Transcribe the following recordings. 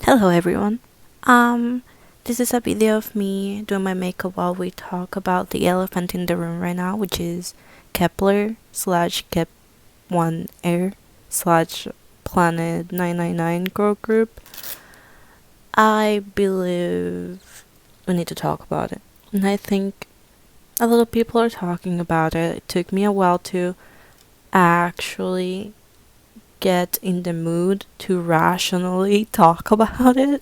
Hello everyone. Um, this is a video of me doing my makeup while we talk about the elephant in the room right now, which is Kepler slash KEP1ER slash Planet999 girl group. I believe we need to talk about it. And I think a lot of people are talking about it. It took me a while to actually get in the mood to rationally talk about it.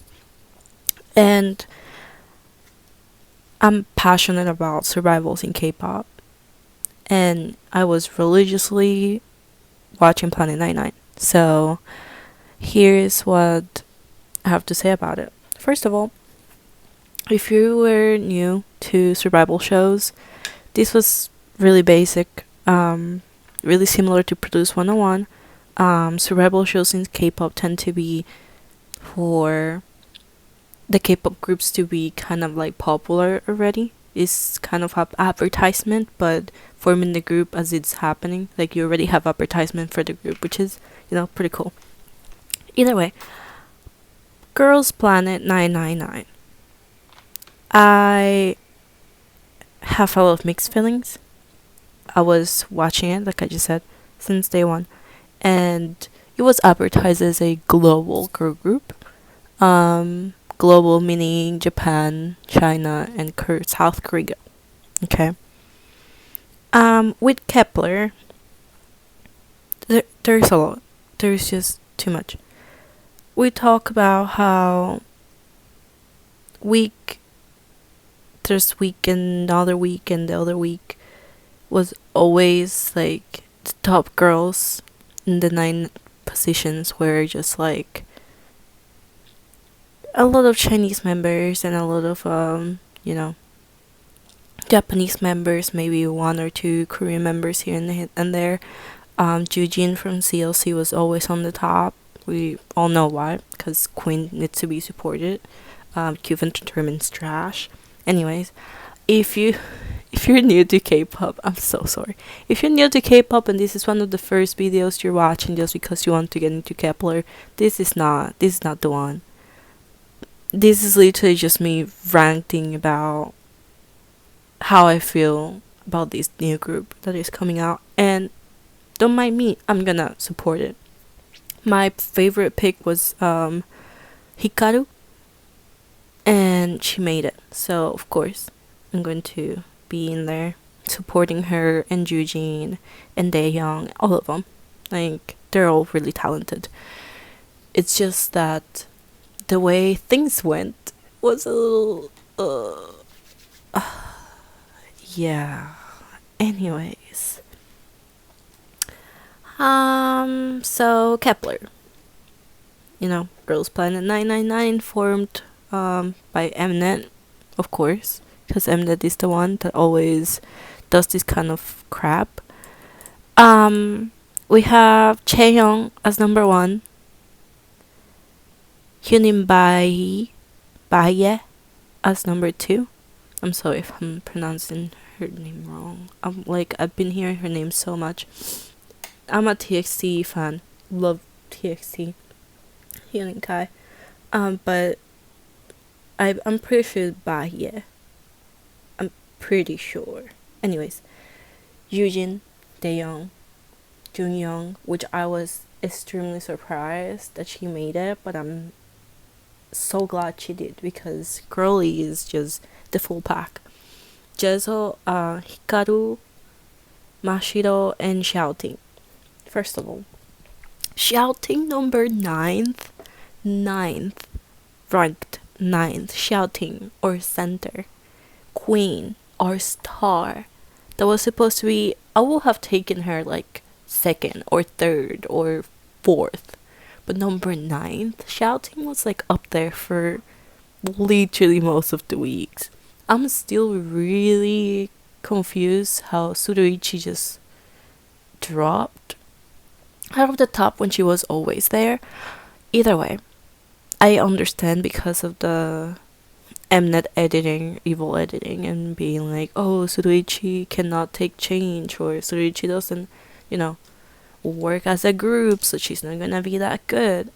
And I'm passionate about survivals in K-pop, and I was religiously watching Planet 99. So here's what I have to say about it. First of all, if you were new to survival shows, this was really basic, really similar to Produce 101. Survival shows in K-pop tend to be for the K-pop groups to be kind of like popular already. It's kind of advertisement, but forming the group as it's happening, like you already have advertisement for the group, which is pretty cool. Either way, Girls Planet 999. I have a lot of mixed feelings. I was watching it, like I just said, since day one, and it was advertised as a global girl group. Global meaning Japan, China, and South Korea. Okay. With Kepler, there's a lot. There's just too much. We talk about how week there's week and another week and the other week was always like the top girls in the 9 positions were just like a lot of Chinese members and a lot of Japanese members, maybe one or two Korean members here and there. Jungyeon from CLC was always on the top. We all know why, because Queen needs to be supported. Cube Entertainment's trash. Anyways, if you're new to K-pop, I'm so sorry. If you're new to K-pop and this is one of the first videos you're watching just because you want to get into Kepler, this is not the one. This is literally just me ranting about how I feel about this new group that is coming out. And don't mind me, I'm gonna support it. My favorite pick was Hikaru, and she made it. So, of course, I'm going to be in there supporting her and Jujin and Daehyung, all of them. Like, they're all really talented. It's just that the way things went was a little yeah. Anyways, so Kepler, Girls Planet 999 formed by Mnet, of course, because Mnet is the one that always does this kind of crap. We have Chaeyoung as number 1, Hyunin Bae as number 2. I'm sorry if I'm pronouncing her name wrong. I've been hearing her name so much. I'm a TXT fan. Love TXT. Hyunin Kai. But I'm pretty sure Bae. I'm pretty sure. Anyways, Yujin, Daeyoung, Jungyeon, which I was extremely surprised that she made it, but I'm so glad she did because girly is just the full pack. Jezo, Hikaru, Mashiro, and Shouting. First of all, Shouting number 9th, ranked 9th, Shouting or center, queen or star. That was supposed to be, I would have taken her like 2nd or 3rd or 4th. But number 9th, Shouting was like up there for literally most of the weeks. I'm still really confused how Sudoichi just dropped out of the top when she was always there. Either way, I understand because of the Mnet editing, evil editing, and being like, oh, Sudoichi cannot take change, or Sudoichi doesn't, work as a group, so she's not gonna be that good.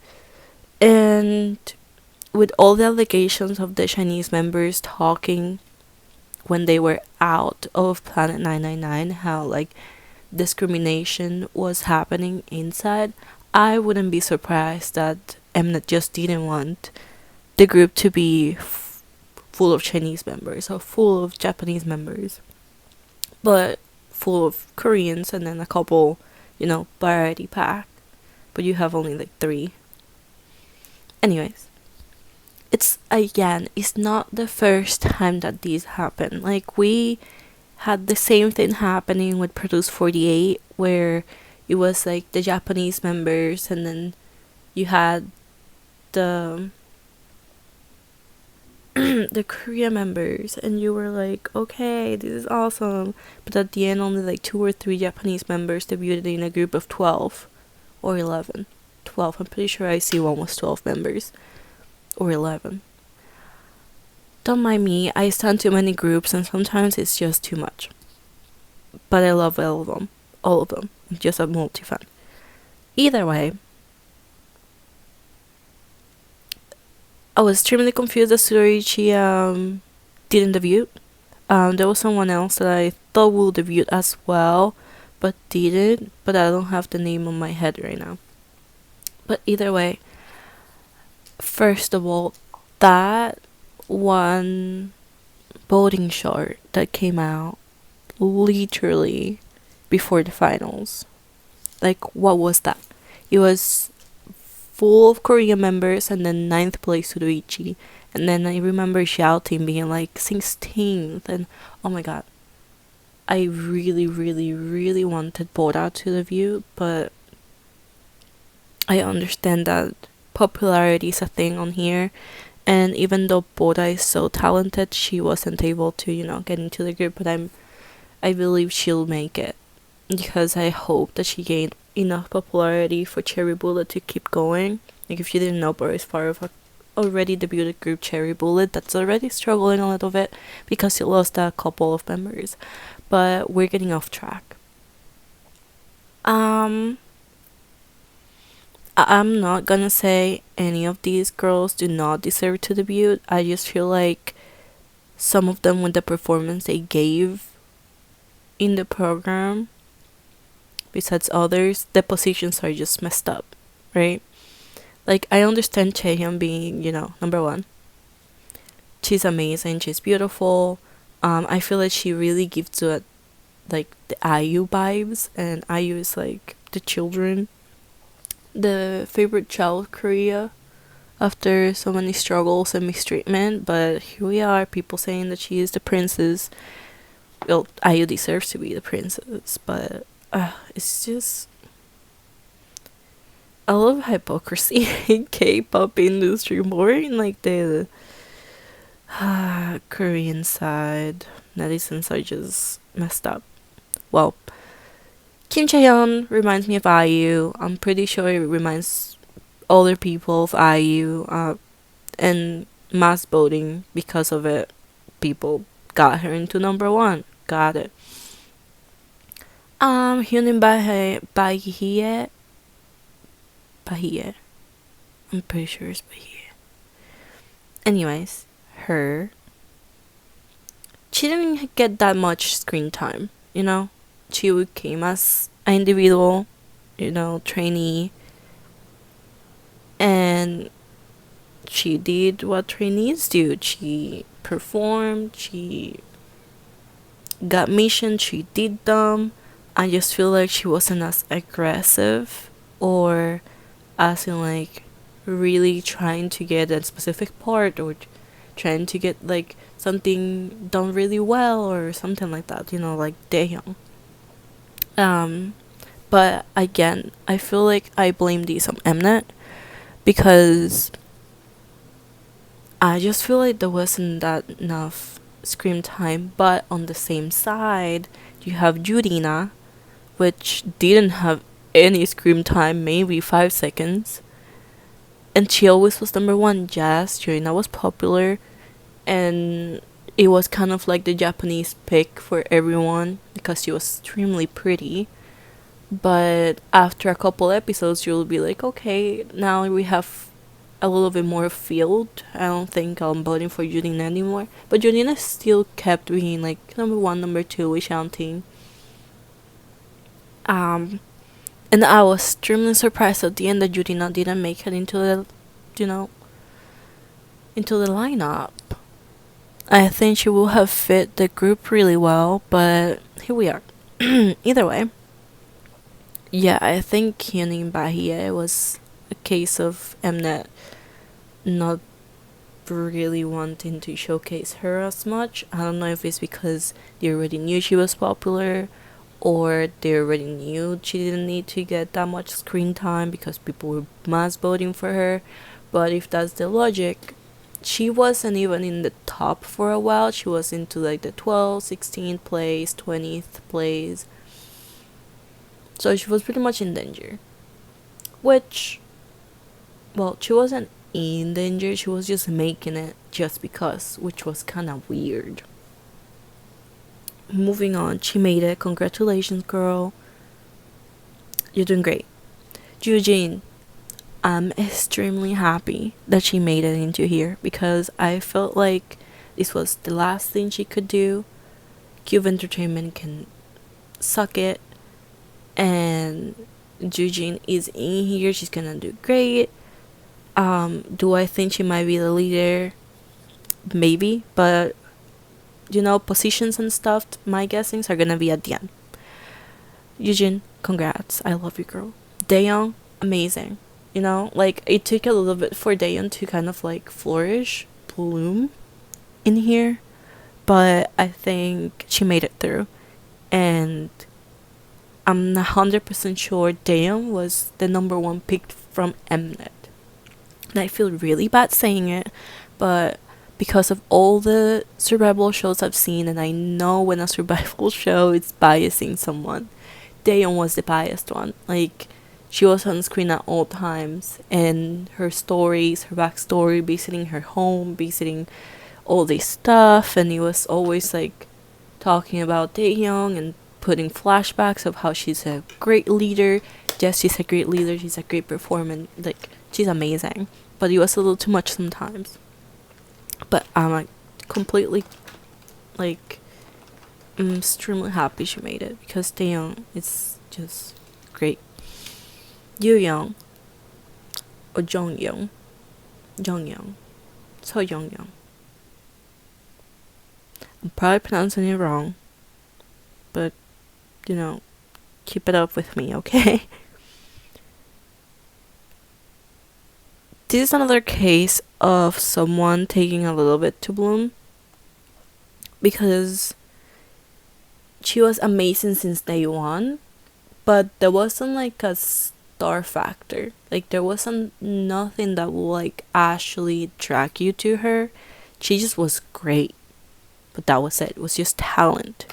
And with all the allegations of the Chinese members talking when they were out of Planet 999, how like discrimination was happening inside, I wouldn't be surprised that Mnet just didn't want the group to be full of Chinese members or full of Japanese members, but full of Koreans and then a couple, variety pack. But you have only like 3. Anyways, it's not the first time that these happen. Like, we had the same thing happening with Produce 48, where it was like the Japanese members and then you had the the Korean members, and you were like, okay, this is awesome. But at the end, only like 2 or 3 Japanese members debuted in a group of 12 or 11. 12, I'm pretty sure I see one was 12 members or 11. Don't mind me, I stand too many groups and sometimes it's just too much. But I love all of them. All of them. I'm just a multi-fan. Either way, I was extremely confused as to Richie didn't debut. There was someone else that I thought would debut as well, but didn't. But I don't have the name on my head right now. But either way, first of all, that one voting short that came out literally before the finals. Like, what was that? It was full of Korean members and then 9th place Sudoichi. And then I remember shouting, being like 16th, and oh my god. I really, really, really wanted Bora to debut, but I understand that popularity is a thing on here, and even though Bora is so talented, she wasn't able to, get into the group, but I believe she'll make it, because I hope that she gained enough popularity for Cherry Bullet to keep going. Like, if you didn't know, Bora is part of a already debuted group, Cherry Bullet, that's already struggling a little bit because it lost a couple of members. But we're getting off track. I'm not gonna say any of these girls do not deserve to debut. I just feel like some of them, with the performance they gave in the program, besides others, the positions are just messed up, right? Like, I understand Chaehyun being, number 1. She's amazing, she's beautiful. I feel like she really gives it, like, the IU vibes, and IU is, like, the children. The favorite child of Korea after so many struggles and mistreatment, but here we are, people saying that she is the princess. Well, IU deserves to be the princess, but it's just a lot of hypocrisy in K-pop industry, more in like the Korean side. Netizens are just messed up. Well, Kim Chaehyun reminds me of IU. I'm pretty sure it reminds other people of IU. And mass voting, because of it, people got her into number 1. Got it. Hyunin Bahie. I'm pretty sure it's Bahie. Anyways, her. She didn't get that much screen time, She came as an individual, trainee. And she did what trainees do. She performed, she got missions, she did them. I just feel like she wasn't as aggressive, or as in like really trying to get a specific part, or trying to get like something done really well or something like that, like Daehyung. But again, I feel like I blame these on Mnet, because I just feel like there wasn't that enough screen time. But on the same side, you have Jurina, which didn't have any screen time, maybe 5 seconds, and she always was number 1. Yes, Jurina was popular, and it was kind of like the Japanese pick for everyone because she was extremely pretty. But after a couple episodes, you'll be like, okay, now we have a little bit more field. I don't think I'm voting for Judin anymore. But Judin still kept being like number one, number two with Shanting. Um, and I was extremely surprised at the end that Judina didn't make it into the, you know, into the lineup. I think she will have fit the group really well, but here we are. Either way, yeah, I think Hyunin Bahia was a case of Mnet not really wanting to showcase her as much. I don't know if it's because they already knew she was popular or they already knew she didn't need to get that much screen time because people were mass voting for her. But if that's the logic, she wasn't even in the top for a while. She was into like the 12th, 16th place, 20th place. So she was pretty much in danger. Which, well, she wasn't in danger, she was just making it just because, which was kind of weird. Moving on, she made it. Congratulations, girl. You're doing great. Jujin, I'm extremely happy that she made it into here because I felt like this was the last thing she could do. Cube Entertainment can suck it, and Jujin is in here. She's gonna do great. Do I think she might be the leader? Maybe, but positions and stuff, my guessings are gonna be at the end. Eugene, congrats. I love you, girl. Daeyoung, amazing. Like, it took a little bit for Daeyoung to kind of like flourish, bloom in here, but I think she made it through. And I'm 100% sure Daeyoung was the number one picked from Mnet. And I feel really bad saying it, but because of all the survival shows I've seen, and I know when a survival show is biasing someone, Daeyoung was the biased one. Like, she was on screen at all times, and her stories, her backstory, visiting her home, visiting all this stuff, and he was always like talking about Daeyoung and putting flashbacks of how she's a great leader. Yes, she's a great leader, she's a great performer, like, she's amazing, but it was a little too much sometimes. But I'm like completely like I'm extremely happy she made it because Daeyoung is just great. Jungyeon or Jungyeon, so Jungyeon. I'm probably pronouncing it wrong, but keep it up with me, okay? This is another case of someone taking a little bit to bloom because she was amazing since day one, but there wasn't like a star factor. Like, there wasn't nothing that will like actually drag you to her. She just was great, but that was it. It was just talent.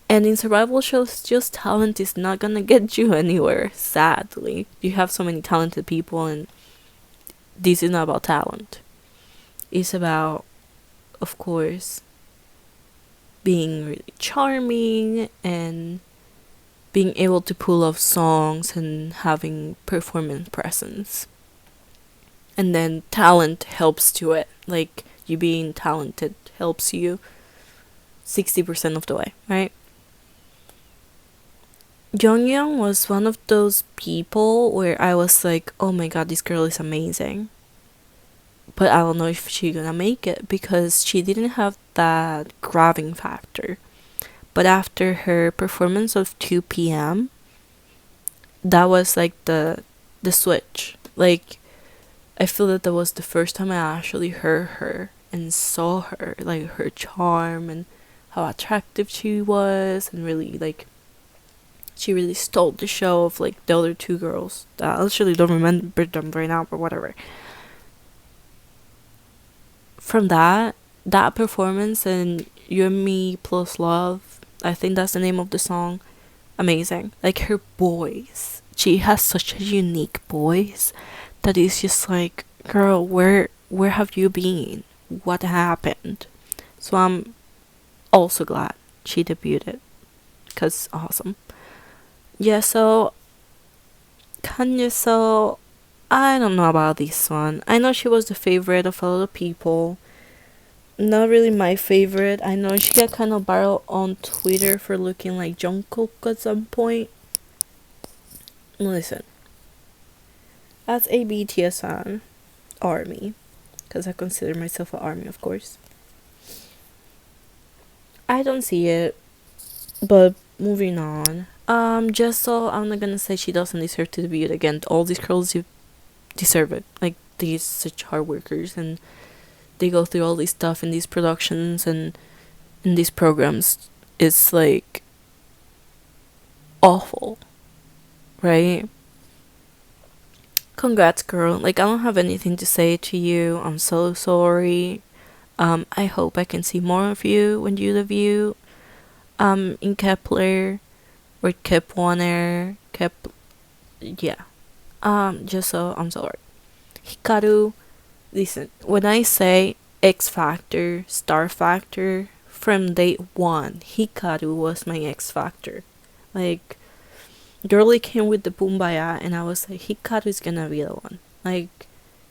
And in survival shows, just talent is not gonna get you anywhere, sadly. You have so many talented people, and this is not about talent. It's about, of course, being really charming and being able to pull off songs and having performance presence. And then talent helps to it. Like, you being talented helps you 60% of the way, right? Jungyeon was one of those people where I was like, oh my god, this girl is amazing. But I don't know if she's gonna make it because she didn't have that grabbing factor. But after her performance of 2 p.m., that was like the switch. Like, I feel that was the first time I actually heard her and saw her, like her charm and how attractive she was, and really like she really stole the show of like the other two girls. I actually don't remember them right now, but whatever. From that performance and You and Me Plus Love, I think that's the name of the song, amazing. Like, her voice, she has such a unique voice that is just like, girl, where have you been? What happened? So I'm also glad she debuted, because awesome. Yeah, so Kangyeon I don't know about this one. I know she was the favorite of a lot of people. Not really my favorite. I know she got kind of viral on Twitter for looking like Jungkook at some point. Listen, as a BTS fan, ARMY, because I consider myself an ARMY, of course. I don't see it, but moving on. Just so I'm not gonna say she doesn't deserve to debut again. All these girls deserve it. Like, these such hard workers, and they go through all this stuff in these productions and in these programs. It's like awful, right? Congrats, girl. Like, I don't have anything to say to you. I'm so sorry. I hope I can see more of you when you debut. In Kepler or KEP1ER. Yeah. Just so I'm sorry. Hikaru, listen. When I say X Factor, Star Factor, from day one, Hikaru was my X Factor. Like, Girly came with the Bumbaya, and I was like, Hikaru's gonna be the one. Like,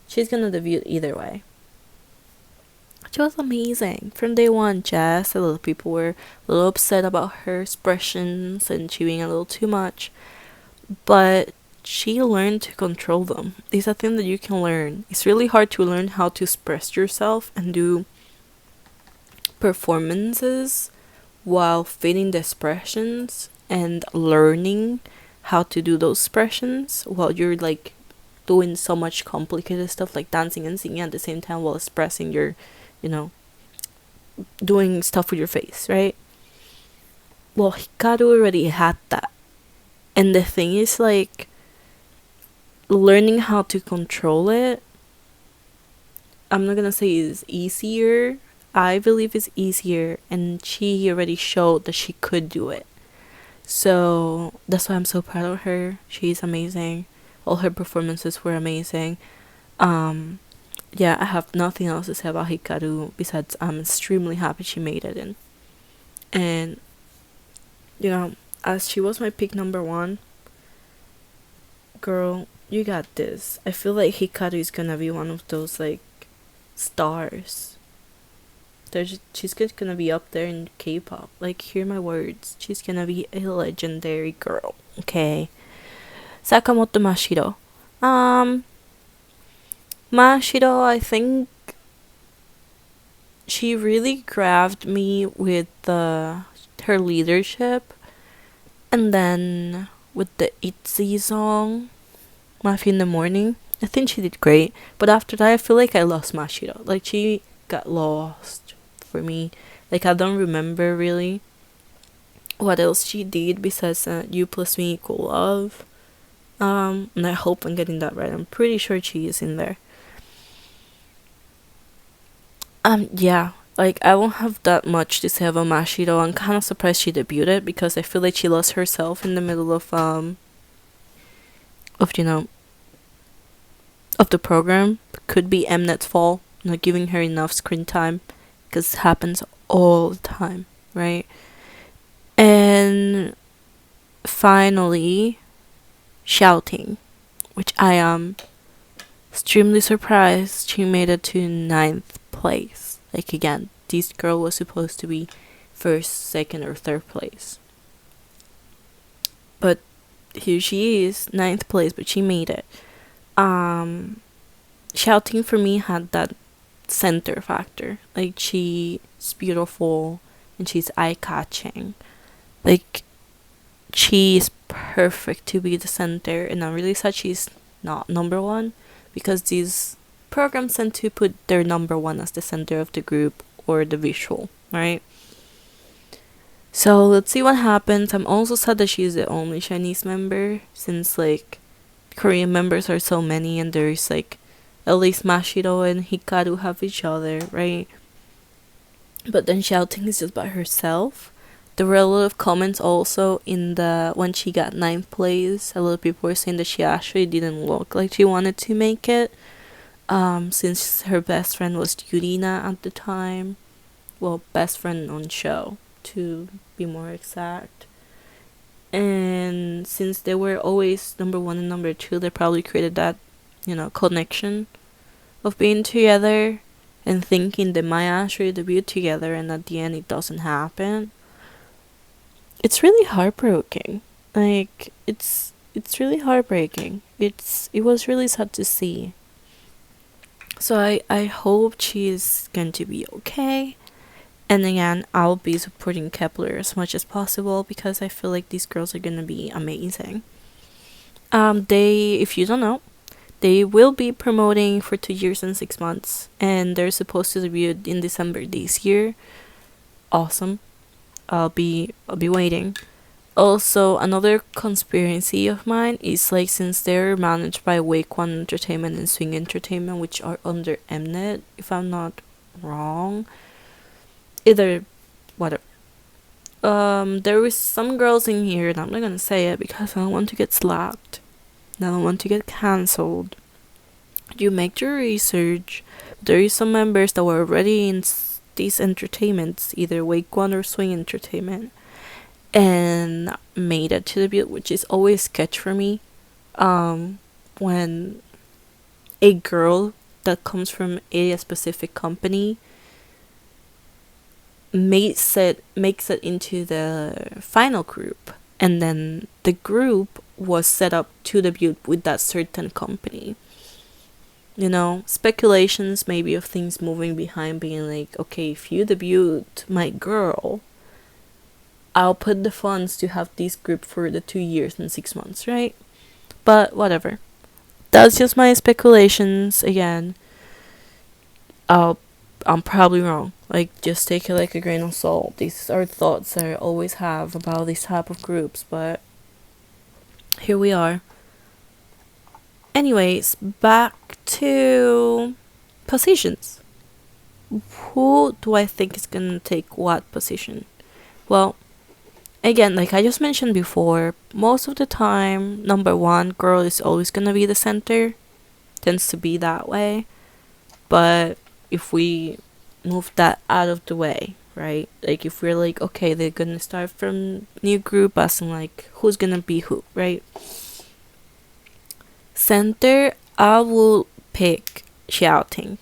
she's gonna debut either way. She was amazing. From day one, Jess, a lot of people were a little upset about her expressions and she being a little too much. But she learned to control them. It's a thing that you can learn. It's really hard to learn how to express yourself and do performances while fitting the expressions and learning how to do those expressions while you're like doing so much complicated stuff like dancing and singing at the same time while expressing your, you know, doing stuff with your face, right? Well, Hikaru already had that. And the thing is, like, learning how to control it, I'm not gonna say is easier. I believe it's easier, and she already showed that she could do it. So that's why I'm so proud of her. She's amazing. All her performances were amazing. Yeah, I have nothing else to say about Hikaru besides I'm extremely happy she made it in. And, you know, as she was my pick number one, girl, you got this. I feel like Hikaru is gonna be one of those, like, stars. She's gonna be up there in K-pop. Like, hear my words. She's gonna be a legendary girl. Okay. Sakamoto Mashiro. Mashiro, I think she really grabbed me with her leadership, and then with the ITZY song, Mafia in the Morning. I think she did great, but after that, I feel like I lost Mashiro. Like, she got lost for me. Like, I don't remember really what else she did besides You Plus Me Equal Love. And I hope I'm getting that right. I'm pretty sure she is in there. Yeah, like, I won't have that much to say about Mashiro. I'm kind of surprised she debuted because I feel like she lost herself in the middle of you know, of the program. Could be Mnet's fault, not giving her enough screen time, because it happens all the time, right? And finally, Shouting, which I am extremely surprised she made it to 9th place. Like, again, this girl was supposed to be first, second, or third place. But here she is, 9th place, but she made it. Shouting for me had that center factor. Like, she's beautiful and she's eye-catching. Like, she's perfect to be the center, and I'm really sad she's not number one, because these programs tend to put their number one as the center of the group or the visual, right? So let's see what happens. I'm also sad that she's the only Chinese member, since, like, Korean members are so many, and there's, like, at least Mashiro and Hikaru have each other, right? But then Shouting is just by herself. There were a lot of comments also when she got 9th place. A lot of people were saying that she actually didn't look like she wanted to make it, since her best friend was Yurina at the time. Well, best friend on show, to be more exact. And since they were always number one and number two, they probably created that connection of being together and thinking they might actually debut together, and at the end it doesn't happen. It's really heartbreaking. Like, it's really heartbreaking. It was really sad to see. So I hope she's going to be okay. And again, I'll be supporting Kep1ER as much as possible because I feel like these girls are gonna be amazing. If you don't know, they will be promoting for 2 years and 6 months, and they're supposed to debut in December this year. Awesome. I'll be waiting. Also, another conspiracy of mine is like, since they're managed by Wake1 Entertainment and Swing Entertainment, which are under Mnet, if I'm not wrong. Either whatever. There was some girls in here, and I'm not gonna say it because I don't want to get slapped. I don't want to get cancelled. You make your research. There is some members that were already in these entertainments, either Wake1 or Swing Entertainment, and made it to debut, which is always sketch for me. When a girl that comes from a specific company makes it into the final group, and then the group was set up to debut with that certain company. Speculations maybe of things moving behind, being like, okay, if you debut my girl, I'll put the funds to have this group for the 2 years and 6 months, right? But whatever. That's just my speculations. Again, I'm probably wrong. Like, just take it like a grain of salt. These are thoughts I always have about these type of groups, but here we are. Anyways, back to positions. Who do I think is gonna take what position? Well, again, like I just mentioned before, most of the time, number one girl is always gonna be the center. Tends to be that way. But if we move that out of the way, right? Like, if we're like, okay, they're gonna start from new group, as in like, who's gonna be who, right? Center, I will pick Xiaoting,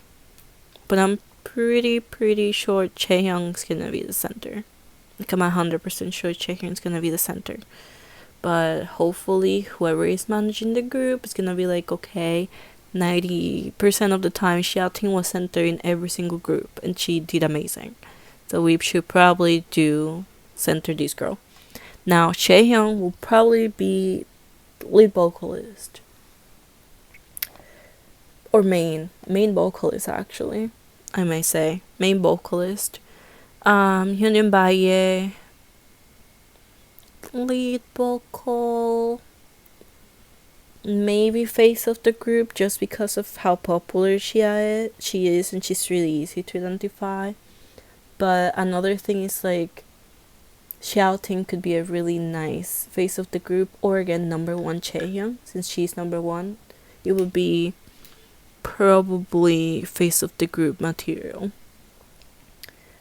but I'm pretty sure Chaehyung's gonna be the center. Like, I'm 100% sure Chaehyung's gonna be the center. But hopefully, whoever is managing the group is gonna be like, okay, 90% of the time, Xiaoting was center in every single group, and she did amazing. So we should probably do center this girl. Now, Chaehyung will probably be lead vocalist. Or main vocalist, actually, I may say. Main vocalist. Hyunjin Bae, lead vocal. Maybe face of the group, just because of how popular she is, and she's really easy to identify. But another thing is, like, Xiaoting could be a really nice face of the group, or again, number one Chaehyung, since she's number one. It would be probably face of the group material.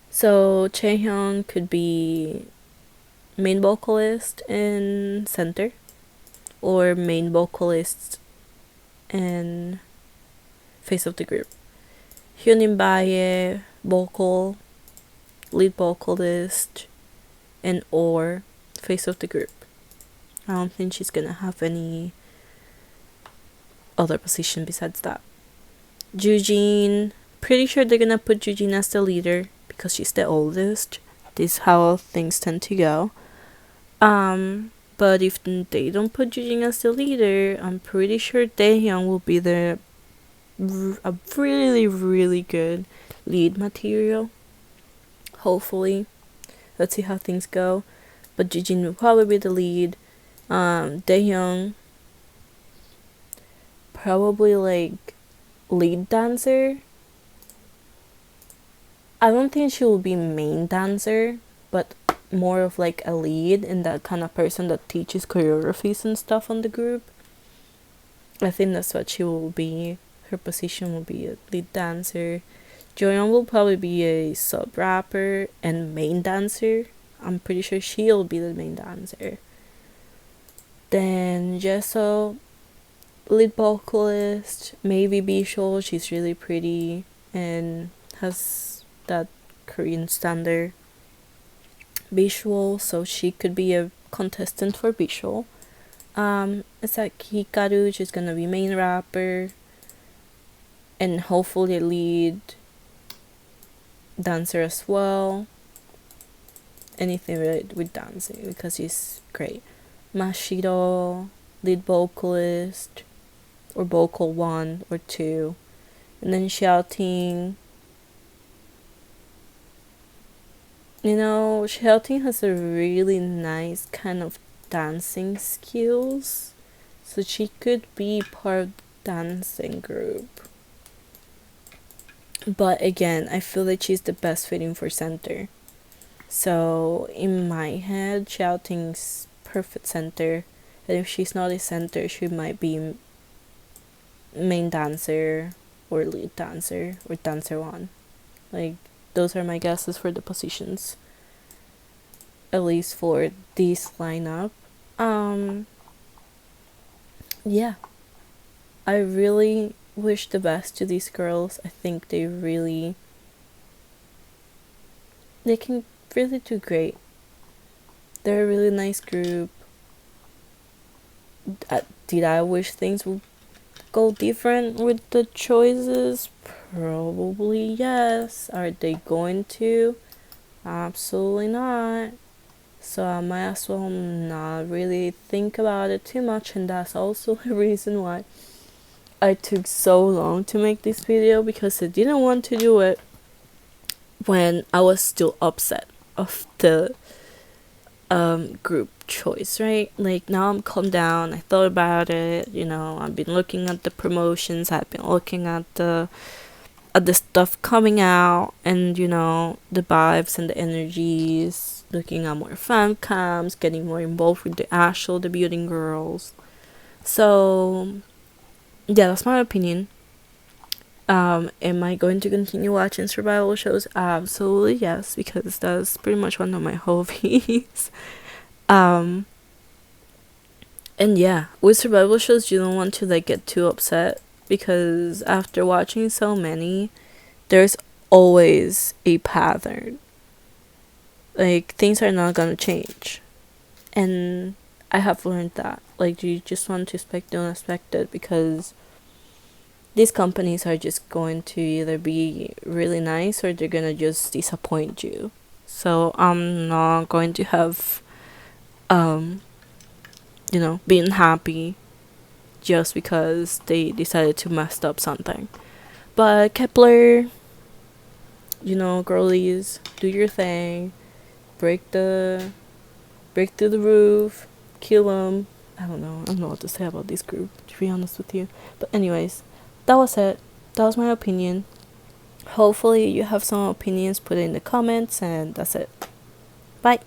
So Chaehyung could be main vocalist and center, or main vocalist and face of the group. Hyunjin Bae, vocal, lead vocalist, and or face of the group. I don't think she's gonna have any other position besides that. Jujin, pretty sure they're gonna put Jujin as the leader because she's the oldest. This is how things tend to go. But if they don't put Jujin as the leader, I'm pretty sure Daehyun will be a really good lead material. Hopefully. Let's see how things go. But Jujin will probably be the lead. Daehyun, probably like lead dancer. I don't think she will be main dancer, but more of like a lead, and that kind of person that teaches choreographies and stuff on the group. I think that's what she will be. Her position will be a lead dancer. Jungyeon will probably be a sub rapper and main dancer. I'm pretty sure she'll be the main dancer. Then Jessel, lead vocalist, maybe Bishul. She's really pretty and has that Korean standard visual, so she could be a contestant for visual. It's like Hikaru, she's gonna be main rapper and hopefully lead dancer as well. Anything with dancing because she's great. Mashiro, lead vocalist, or vocal 1 or 2. And then shouting. Shouting has a really nice kind of dancing skills. So she could be part of the dancing group. But again, I feel like she's the best fitting for center. So in my head, shouting's perfect center. And if she's not a center, she might be main dancer or lead dancer or dancer 1. Like, those are my guesses for the positions. At least for this lineup. Yeah. I really wish the best to these girls. I think they can really do great. They're a really nice group. Did I wish things would go different with the choices? Probably yes. Are they going to? Absolutely not. So I might as well not really think about it too much, and that's also the reason why I took so long to make this video, because I didn't want to do it when I was still upset of the group choice, right? Like, now I'm calmed down, I thought about it, I've been looking at the promotions, I've been looking at the stuff coming out, and the vibes and the energies, looking at more fan cams, getting more involved with the actual debuting girls. So yeah, that's my opinion. Am I going to continue watching survival shows? Absolutely yes, because that's pretty much one of my hobbies. And yeah, with survival shows, you don't want to get too upset, because after watching so many, there's always a pattern. Like, things are not gonna change, and I have learned that. Like, you just want to expect the unexpected, because these companies are just going to either be really nice or they're gonna just disappoint you. So I'm not going to have being happy just because they decided to mess up something. But KEP1ER, girlies, do your thing, break through the roof, kill them. I don't know what to say about this group, to be honest with you. But anyways, that was it. That was my opinion. Hopefully you have some opinions, put it in the comments, and that's it. Bye.